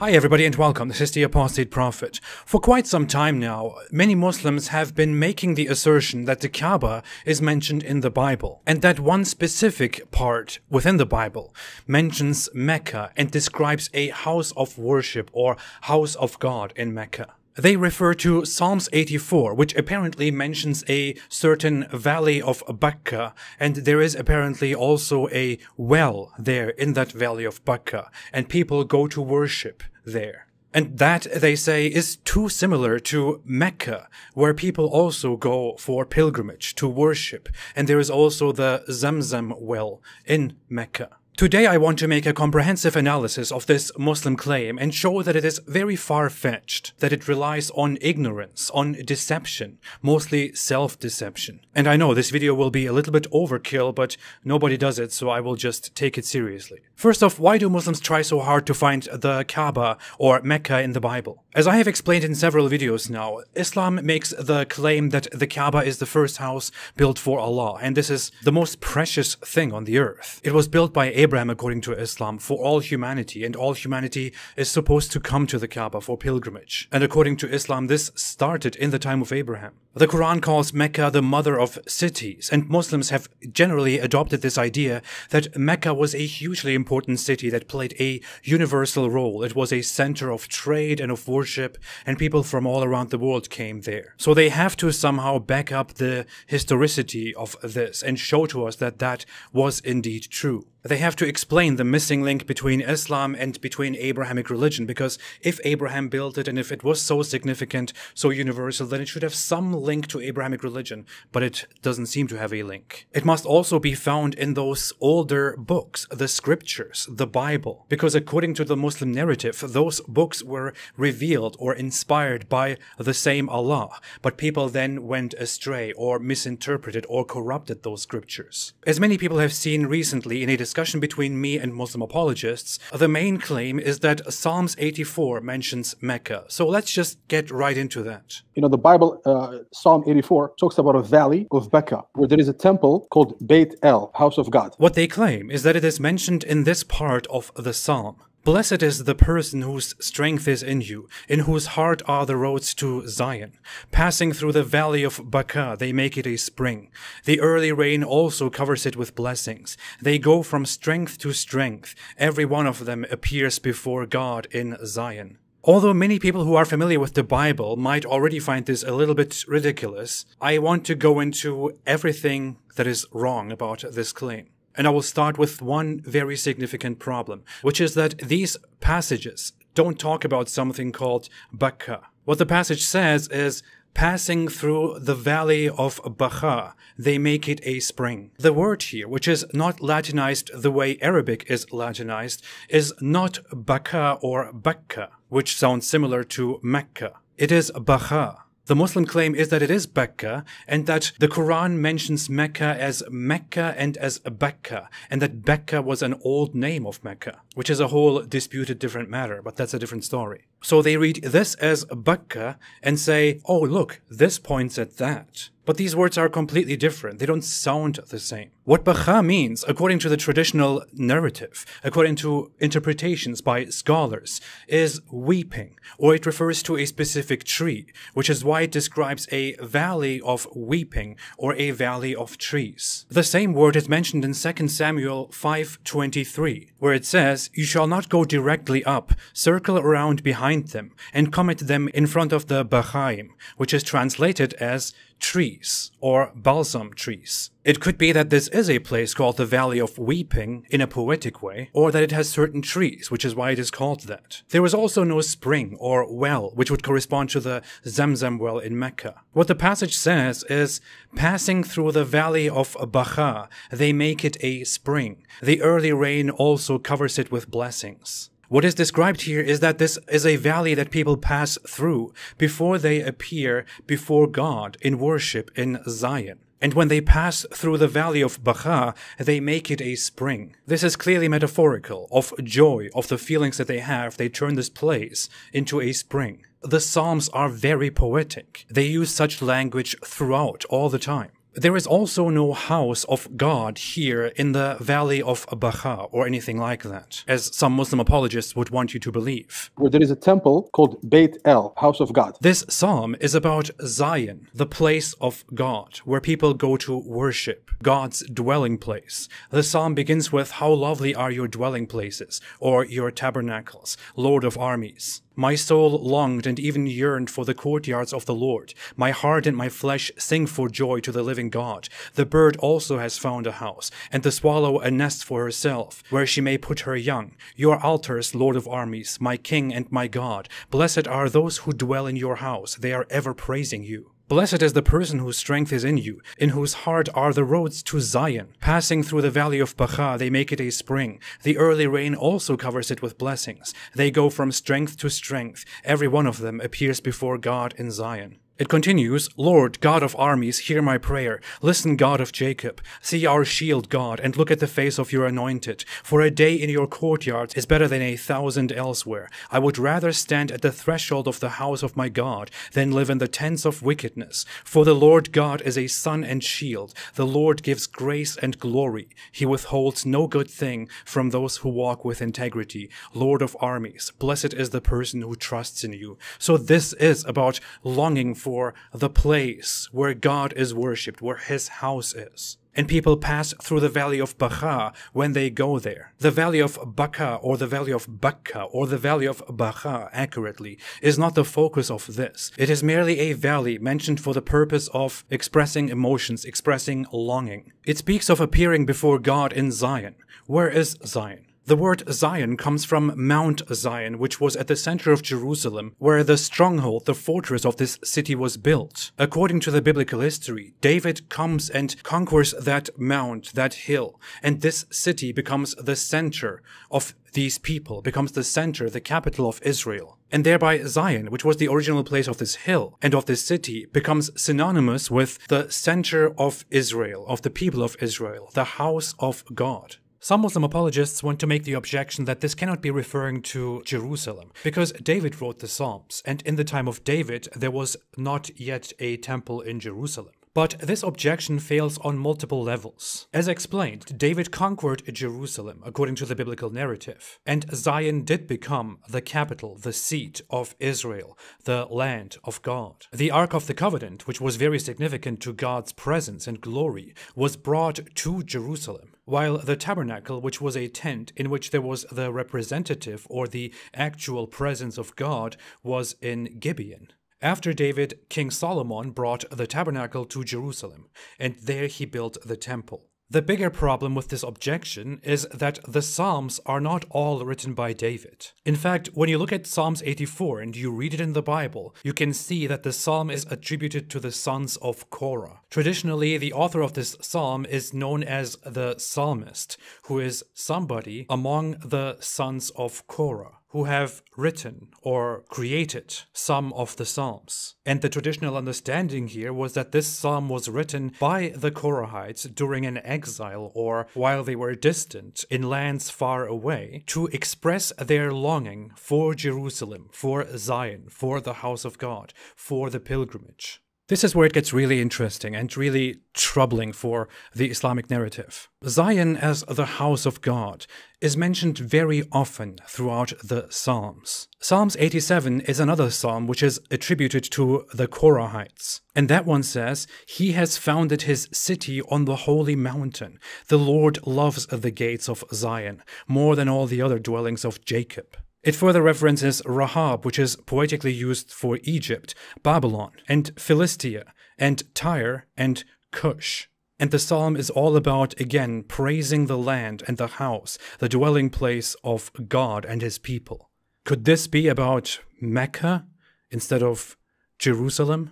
Hi everybody and welcome, this is the Apostate Prophet. For quite some time now, many Muslims have been making the assertion that the Kaaba is mentioned in the Bible, and that one specific part within the Bible mentions Mecca and describes a house of worship or house of God in Mecca. They refer to Psalms 84, which apparently mentions a certain valley of Baca, and there is apparently also a well there in that valley of Baca, and people go to worship there. And that, they say, is too similar to Mecca, where people also go for pilgrimage to worship, and there is also the Zamzam well in Mecca. Today I want to make a comprehensive analysis of this Muslim claim and show that it is very far-fetched, that it relies on ignorance, on deception, mostly self-deception. And I know this video will be a little bit overkill, but nobody does it, so I will just take it seriously. First off, why do Muslims try so hard to find the Kaaba or Mecca in the Bible? As I have explained in several videos now, Islam makes the claim that the Kaaba is the first house built for Allah, and this is the most precious thing on the earth. It was built by Abraham, according to Islam, for all humanity, and all humanity is supposed to come to the Kaaba for pilgrimage. And according to Islam, this started in the time of Abraham. The Quran calls Mecca the mother of cities, and Muslims have generally adopted this idea that Mecca was a hugely important city that played a universal role. It was a center of trade and of worship, and people from all around the world came there. So they have to somehow back up the historicity of this and show to us that that was indeed true. They have to explain the missing link between Islam and between Abrahamic religion, because if Abraham built it and if it was so significant, so universal, then it should have some link to Abrahamic religion, but it doesn't seem to have a link. It must also be found in those older books, the scriptures, the Bible, because according to the Muslim narrative, those books were revealed or inspired by the same Allah, but people then went astray or misinterpreted or corrupted those scriptures. As many people have seen recently in a discussion between me and Muslim apologists, the main claim is that Psalms 84 mentions Mecca. So let's just get right into that. You know, the Bible, Psalm 84, talks about a valley of Baca, where there is a temple called Beit El, house of God. What they claim is that it is mentioned in this part of the psalm. Blessed is the person whose strength is in you, in whose heart are the roads to Zion. Passing through the valley of Baca, they make it a spring. The early rain also covers it with blessings. They go from strength to strength. Every one of them appears before God in Zion. Although many people who are familiar with the Bible might already find this a little bit ridiculous, I want to go into everything that is wrong about this claim. And I will start with one very significant problem, which is that these passages don't talk about something called Baca. What the passage says is, passing through the valley of Baca, they make it a spring. The word here, which is not Latinized the way Arabic is Latinized, is not Baca or Bakka, which sounds similar to Mecca. It is Baca. The Muslim claim is that it is Baca, and that the Quran mentions Mecca as Mecca and as Baca, and that Baca was an old name of Mecca, which is a whole disputed different matter, but that's a different story. So they read this as Baca and say, oh look, this points at that. But these words are completely different. They don't sound the same. What Baca means, according to the traditional narrative, according to interpretations by scholars, is weeping, or it refers to a specific tree, which is why it describes a valley of weeping or a valley of trees. The same word is mentioned in 2 Samuel 5:23, where it says, you shall not go directly up, circle around behind them, and come at them in front of the Bachaim, which is translated as trees or balsam trees. It could be that this is a place called the Valley of Weeping in a poetic way, or that it has certain trees, which is why it is called that. There is also no spring or well, which would correspond to the Zamzam well in Mecca. What the passage says is, passing through the valley of Baca, they make it a spring. The early rain also covers it with blessings. What is described here is that this is a valley that people pass through before they appear before God in worship in Zion. And when they pass through the valley of Baca, they make it a spring. This is clearly metaphorical, of joy, of the feelings that they have. They turn this place into a spring. The Psalms are very poetic. They use such language throughout, all the time. There is also no house of God here in the valley of Baca or anything like that, as some Muslim apologists would want you to believe. Where there is a temple called Beit El, house of God. This psalm is about Zion, the place of God, where people go to worship, God's dwelling place. The psalm begins with, "How lovely are your dwelling places, or your tabernacles, Lord of armies. My soul longed and even yearned for the courtyards of the Lord. My heart and my flesh sing for joy to the living God. The bird also has found a house, and the swallow a nest for herself, where she may put her young. Your altars, Lord of armies, my King and my God. Blessed are those who dwell in your house. They are ever praising you. Blessed is the person whose strength is in you, in whose heart are the roads to Zion. Passing through the valley of Baca, they make it a spring. The early rain also covers it with blessings. They go from strength to strength. Every one of them appears before God in Zion." It continues, "Lord, God of armies, hear my prayer. Listen, God of Jacob. See our shield, God, and look at the face of your anointed. For a day in your courtyards is better than 1,000 elsewhere. I would rather stand at the threshold of the house of my God than live in the tents of wickedness. For the Lord God is a sun and shield. The Lord gives grace and glory. He withholds no good thing from those who walk with integrity. Lord of armies, blessed is the person who trusts in you." So this is about longing for the place where God is worshipped, where his house is. And people pass through the valley of Baca when they go there. The valley of Baca, or the valley of Baca, or the valley of Baca, accurately, is not the focus of this. It is merely a valley mentioned for the purpose of expressing emotions, expressing longing. It speaks of appearing before God in Zion. Where is Zion? The word Zion comes from Mount Zion, which was at the center of Jerusalem, where the stronghold, the fortress of this city was built. According to the biblical history, David comes and conquers that mount, that hill, and this city becomes the center of these people, becomes the center, the capital of Israel. And thereby Zion, which was the original place of this hill and of this city, becomes synonymous with the center of Israel, of the people of Israel, the house of God. Some Muslim apologists want to make the objection that this cannot be referring to Jerusalem, because David wrote the Psalms, and in the time of David there was not yet a temple in Jerusalem. But this objection fails on multiple levels. As explained, David conquered Jerusalem, according to the biblical narrative, and Zion did become the capital, the seat of Israel, the land of God. The Ark of the Covenant, which was very significant to God's presence and glory, was brought to Jerusalem, while the tabernacle, which was a tent in which there was the representative or the actual presence of God, was in Gibeon. After David, King Solomon brought the tabernacle to Jerusalem, and there he built the temple. The bigger problem with this objection is that the Psalms are not all written by David. In fact, when you look at Psalms 84 and you read it in the Bible, you can see that the psalm is attributed to the sons of Korah. Traditionally, the author of this psalm is known as the psalmist, who is somebody among the sons of Korah, who have written or created some of the psalms. And the traditional understanding here was that this psalm was written by the Korahites during an exile or while they were distant in lands far away to express their longing for Jerusalem, for Zion, for the house of God, for the pilgrimage. This is where it gets really interesting and really troubling for the Islamic narrative. Zion as the house of God is mentioned very often throughout the Psalms. Psalms 87 is another psalm which is attributed to the Korahites. And that one says, "He has founded his city on the holy mountain. The Lord loves the gates of Zion more than all the other dwellings of Jacob." It further references Rahab, which is poetically used for Egypt, Babylon, and Philistia, and Tyre, and Cush. And the psalm is all about, again, praising the land and the house, the dwelling place of God and his people. Could this be about Mecca instead of Jerusalem?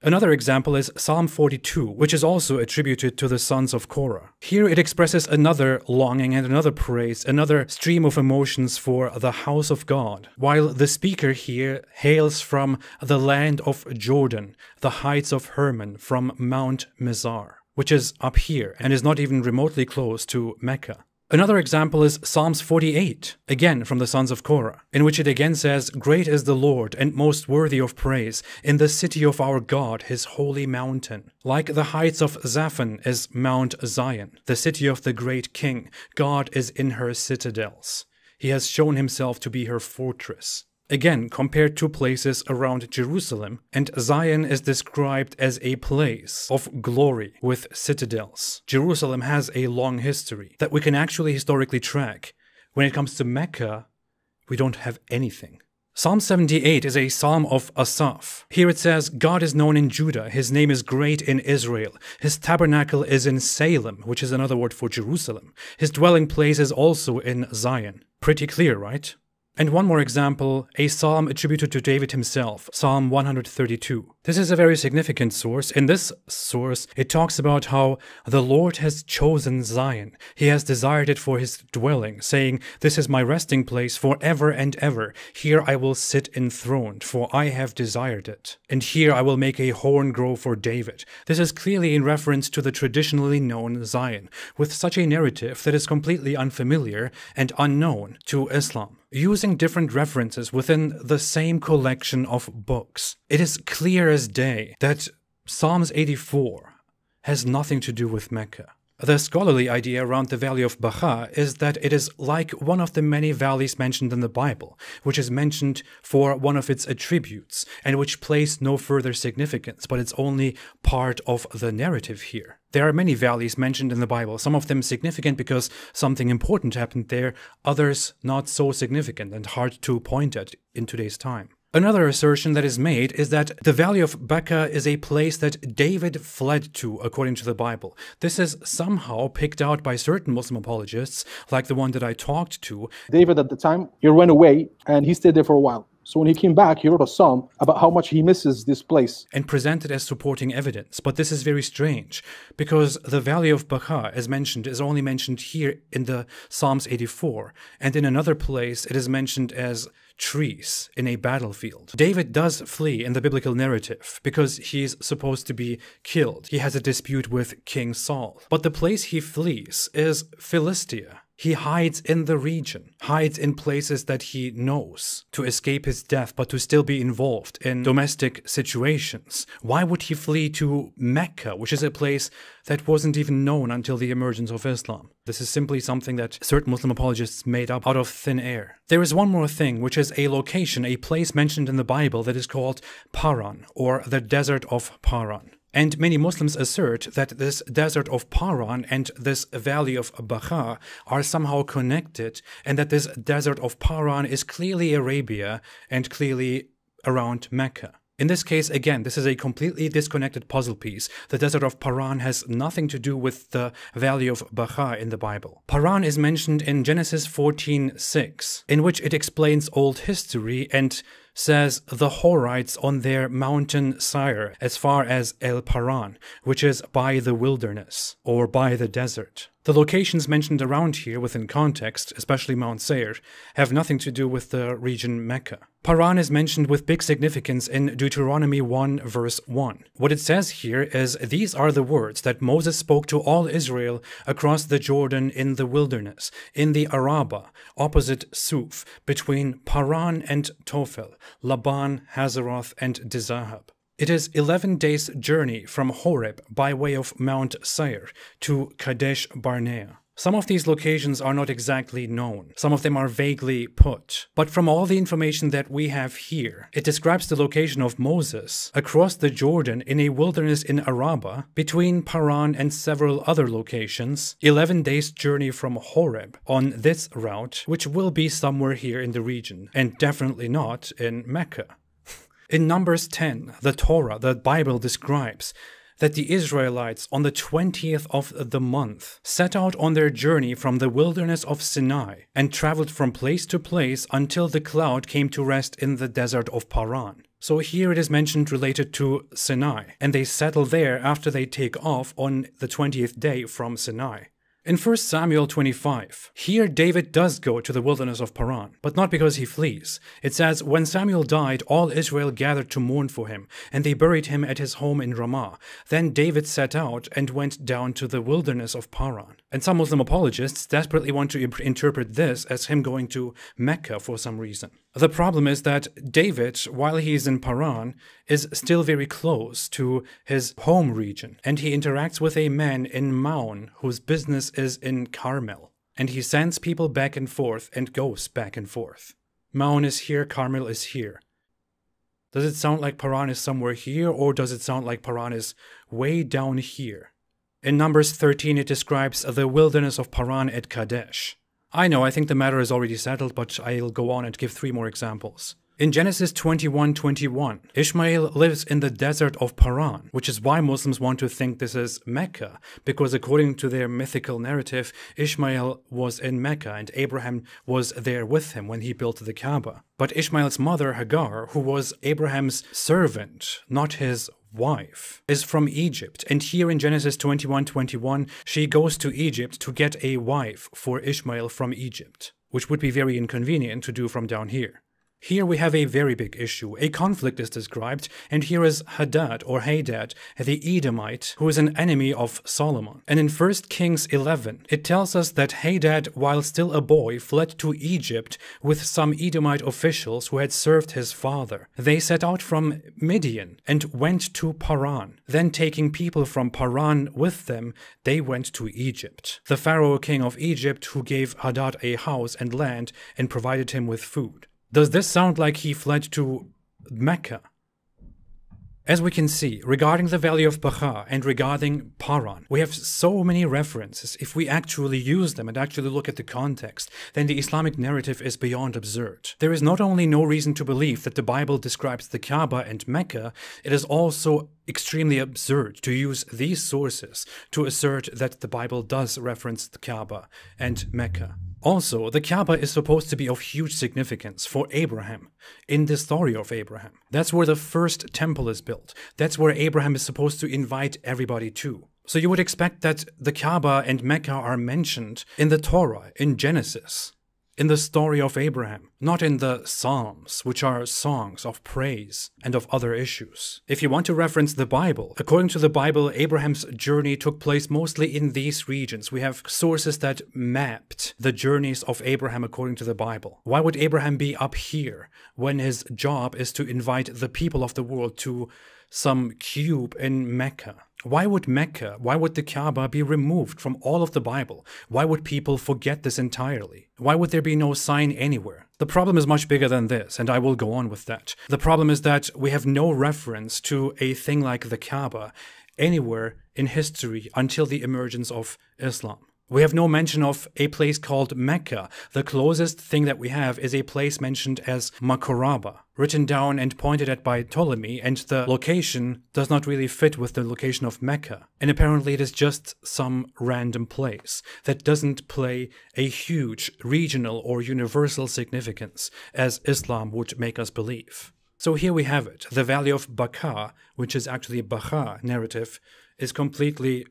Another example is Psalm 42, which is also attributed to the sons of Korah. Here it expresses another longing and another praise, another stream of emotions for the house of God, while the speaker here hails from the land of Jordan, the heights of Hermon, from Mount Mizar, which is up here and is not even remotely close to Mecca. Another example is Psalms 48, again from the sons of Korah, in which it again says, "Great is the Lord and most worthy of praise in the city of our God, his holy mountain. Like the heights of Zaphon is Mount Zion, the city of the great king. God is in her citadels. He has shown himself to be her fortress." Again, compare two places around Jerusalem, and Zion is described as a place of glory with citadels. Jerusalem has a long history that we can actually historically track. When it comes to Mecca, we don't have anything. Psalm 78 is a psalm of Asaph. Here it says, "God is known in Judah, his name is great in Israel. His tabernacle is in Salem," which is another word for Jerusalem. "His dwelling place is also in Zion." Pretty clear, right? And one more example, a psalm attributed to David himself, Psalm 132. This is a very significant source. In this source, it talks about how the Lord has chosen Zion. He has desired it for his dwelling, saying, "This is my resting place forever and ever. Here I will sit enthroned, for I have desired it. And here I will make a horn grow for David." This is clearly in reference to the traditionally known Zion, with such a narrative that is completely unfamiliar and unknown to Islam. Using different references within the same collection of books, it is clear as day that Psalms 84 has nothing to do with Mecca. The scholarly idea around the valley of Baca is that it is like one of the many valleys mentioned in the Bible, which is mentioned for one of its attributes, and which plays no further significance, but it's only part of the narrative here. There are many valleys mentioned in the Bible, some of them significant because something important happened there, others not so significant and hard to point at in today's time. Another assertion that is made is that the Valley of Baca is a place that David fled to, according to the Bible. This is somehow picked out by certain Muslim apologists, like the one that I talked to. David at the time, he ran away and he stayed there for a while. So when he came back, he wrote a psalm about how much he misses this place. And presented as supporting evidence. But this is very strange, because the Valley of Baca, as mentioned, is only mentioned here in the Psalms 84, and in another place it is mentioned as trees in a battlefield. David does flee in the biblical narrative because he's supposed to be killed. He has a dispute with King Saul. But the place he flees is Philistia. He hides in the region, hides in places that he knows to escape his death, but to still be involved in domestic situations. Why would he flee to Mecca, which is a place that wasn't even known until the emergence of Islam? This is simply something that certain Muslim apologists made up out of thin air. There is one more thing, which is a location, a place mentioned in the Bible that is called Paran, or the Desert of Paran. And many Muslims assert that this desert of Paran and this valley of Baca are somehow connected, and that this desert of Paran is clearly Arabia and clearly around Mecca. In this case, again, this is a completely disconnected puzzle piece. The desert of Paran has nothing to do with the valley of Baca in the Bible. Paran is mentioned in Genesis 14:6, in which it explains old history and says the Horites on their mountain Seir as far as El Paran, which is by the wilderness or by the desert. The locations mentioned around here within context, especially Mount Seir, have nothing to do with the region Mecca. Paran is mentioned with big significance in Deuteronomy 1 verse 1. What it says here is, "These are the words that Moses spoke to all Israel across the Jordan in the wilderness, in the Arabah, opposite Suf, between Paran and Tophel, Laban, Hazeroth, and Dizahab." It is 11 days' journey from Horeb by way of Mount Seir to Kadesh Barnea. Some of these locations are not exactly known. Some of them are vaguely put. But from all the information that we have here, it describes the location of Moses across the Jordan in a wilderness in Arabah, between Paran and several other locations, 11 days' journey from Horeb on this route, which will be somewhere here in the region, and definitely not in Mecca. In Numbers 10, the Torah, the Bible describes that the Israelites on the 20th of the month set out on their journey from the wilderness of Sinai and traveled from place to place until the cloud came to rest in the desert of Paran. So here it is mentioned related to Sinai, and they settle there after they take off on the 20th day from Sinai. In 1 Samuel 25, here David does go to the wilderness of Paran, but not because he flees. It says, when Samuel died, all Israel gathered to mourn for him, and they buried him at his home in Ramah. Then David set out and went down to the wilderness of Paran. And some Muslim apologists desperately want to interpret this as him going to Mecca for some reason. The problem is that David, while he is in Paran, is still very close to his home region, and he interacts with a man in Maon whose business is in Carmel, and he sends people back and forth and goes back and forth. Maon is here, Carmel is here. Does it sound like Paran is somewhere here, or does it sound like Paran is way down here? In Numbers 13 it describes the wilderness of Paran at Kadesh. I know, I think the matter is already settled, but I'll go on and give 3 more examples. In Genesis 21:21, Ishmael lives in the desert of Paran, which is why Muslims want to think this is Mecca, because according to their mythical narrative, Ishmael was in Mecca and Abraham was there with him when he built the Kaaba. But Ishmael's mother, Hagar, who was Abraham's servant, not his wife, is from Egypt, and here in Genesis 21:21, she goes to Egypt to get a wife for Ishmael from Egypt, which would be very inconvenient to do from down here. Here we have a very big issue. A conflict is described, and here is Hadad or Hadad, the Edomite, who is an enemy of Solomon. And in 1 Kings 11, it tells us that Hadad, while still a boy, fled to Egypt with some Edomite officials who had served his father. They set out from Midian and went to Paran. Then taking people from Paran with them, they went to Egypt. The Pharaoh king of Egypt, who gave Hadad a house and land and provided him with food. Does this sound like he fled to Mecca? As we can see, regarding the Valley of Baca and regarding Paran, we have so many references. If we actually use them and actually look at the context, then the Islamic narrative is beyond absurd. There is not only no reason to believe that the Bible describes the Kaaba and Mecca, it is also extremely absurd to use these sources to assert that the Bible does reference the Kaaba and Mecca. Also, the Kaaba is supposed to be of huge significance for Abraham, in the story of Abraham. That's where the first temple is built. That's where Abraham is supposed to invite everybody to. So you would expect that the Kaaba and Mecca are mentioned in the Torah, in Genesis, in the story of Abraham, not in the Psalms, which are songs of praise and of other issues. If you want to reference the Bible, according to the Bible, Abraham's journey took place mostly in these regions. We have sources that mapped the journeys of Abraham according to the Bible. Why would Abraham be up here when his job is to invite the people of the world to some cube in Mecca? Why would Mecca, why would the Kaaba be removed from all of the Bible? Why would people forget this entirely? Why would there be no sign anywhere? The problem is much bigger than this, and I will go on with that. The problem is that we have no reference to a thing like the Kaaba anywhere in history until the emergence of Islam. We have no mention of a place called Mecca. The closest thing that we have is a place mentioned as Makoraba, written down and pointed at by Ptolemy, and the location does not really fit with the location of Mecca. And apparently it is just some random place that doesn't play a huge regional or universal significance, as Islam would make us believe. So here we have it. The Valley of Baca, which is actually a Baca narrative, is completely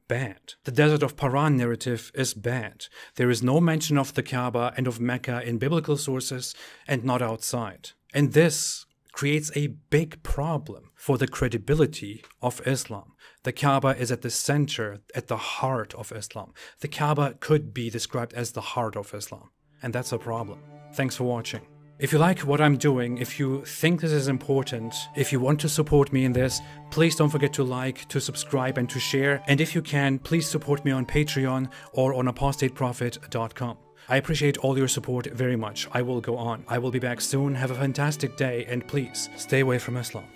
bad. The Desert of Paran narrative is bad. There is no mention of the Kaaba and of Mecca in biblical sources and not outside. And this creates a big problem for the credibility of Islam. The Kaaba is at the center, at the heart of Islam. The Kaaba could be described as the heart of Islam. And that's a problem. Thanks for watching. If you like what I'm doing, if you think this is important, if you want to support me in this, please don't forget to like, to subscribe, and to share. And if you can, please support me on Patreon or on apostateprophet.com. I appreciate all your support very much. I will go on. I will be back soon. Have a fantastic day, and please stay away from Islam.